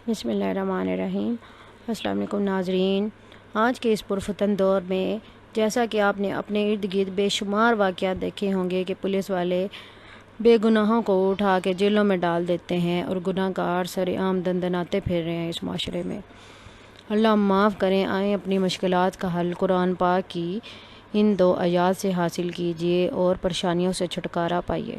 بسم اللہ الرحمن الرحیم۔ السلام علیکم ناظرین، آج کے اس پرفتن دور میں جیسا کہ آپ نے اپنے ارد گرد بے شمار واقعات دیکھے ہوں گے کہ پولیس والے بے گناہوں کو اٹھا کے جیلوں میں ڈال دیتے ہیں اور گناہ گار سر عام دندناتے پھر رہے ہیں اس معاشرے میں۔ اللہ معاف کریں، آئیں اپنی مشکلات کا حل قرآن پاک کی ان 2 آیات سے حاصل کیجیے اور پریشانیوں سے چھٹکارا پائیے۔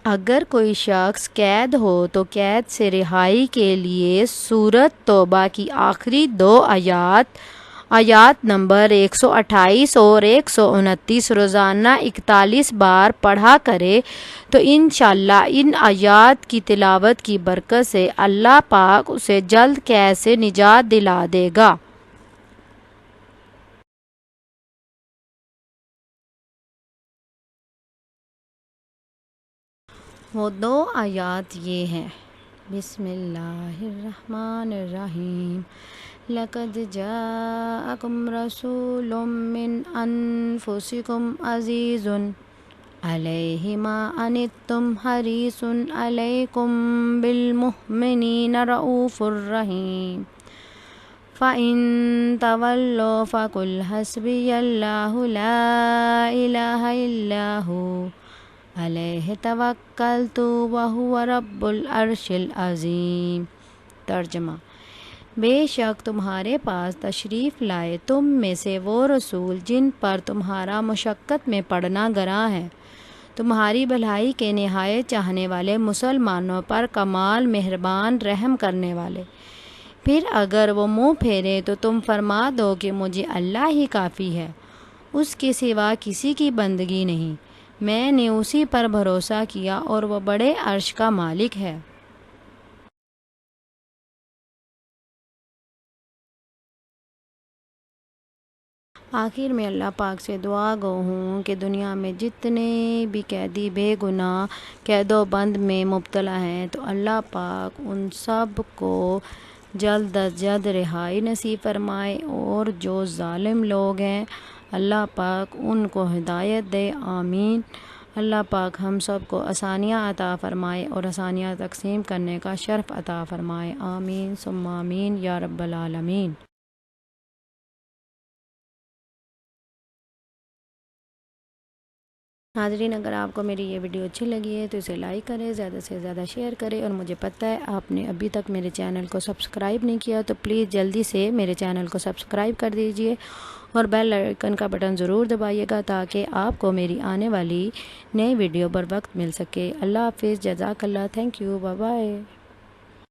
اگر کوئی شخص قید ہو تو قید سے رہائی کے لیے سورۃ توبہ کی آخری 2 آیات نمبر 128 اور 129 روزانہ 41 بار پڑھا کرے تو انشاءاللہ ان آیات کی تلاوت کی برکت سے اللہ پاک اسے جلد قید سے نجات دلا دے گا۔ وہ 2 آیات یہ ہیں۔ بسم اللہ الرحمن الرحیم۔ لَقَدْ جَاءَكُمْ رَسُولٌ مِّنْ أَنفُسِكُمْ عَزِيزٌ عَلَيْهِ مَا عَنِتُّمْ حَرِيصٌ عَلَيْكُمْ بِالْمُؤْمِنِينَ رَءُوفٌ رَحِيمٌ فَإِن تَوَلَّوْا فَقُلْ حَسْبِيَ اللَّهُ لَا إِلَٰهَ إِلَّا هُوَ علیہ توکلت وہو رب العرش العظیم۔ ترجمہ: بے شک تمہارے پاس تشریف لائے تم میں سے وہ رسول جن پر تمہارا مشقت میں پڑنا گراں ہے، تمہاری بھلائی کے نہایت چاہنے والے، مسلمانوں پر کمال مہربان رحم کرنے والے۔ پھر اگر وہ منہ پھیرے تو تم فرما دو کہ مجھے اللہ ہی کافی ہے، اس کے سوا کسی کی بندگی نہیں، میں نے اسی پر بھروسہ کیا اور وہ بڑے عرش کا مالک ہے۔ آخر میں اللہ پاک سے دعا گو ہوں کہ دنیا میں جتنے بھی قیدی بے گناہ قید و بند میں مبتلا ہیں تو اللہ پاک ان سب کو جلد از جلد رہائی نصیب فرمائے، اور جو ظالم لوگ ہیں اللہ پاک ان کو ہدایت دے، آمین۔ اللہ پاک ہم سب کو آسانیاں عطا فرمائے اور آسانیاں تقسیم کرنے کا شرف عطا فرمائے، آمین ثم آمین یا رب العالمین۔ ناظرین، اگر آپ کو میری یہ ویڈیو اچھی لگی ہے تو اسے لائک کریں، زیادہ سے زیادہ شیئر کریں، اور مجھے پتہ ہے آپ نے ابھی تک میرے چینل کو سبسکرائب نہیں کیا تو پلیز جلدی سے میرے چینل کو سبسکرائب کر دیجئے اور بیل آئیکن کا بٹن ضرور دبائیے گا تاکہ آپ کو میری آنے والی نئی ویڈیو بر وقت مل سکے۔ اللہ حافظ، جزاک اللہ، تھینک یو، بائے بائے۔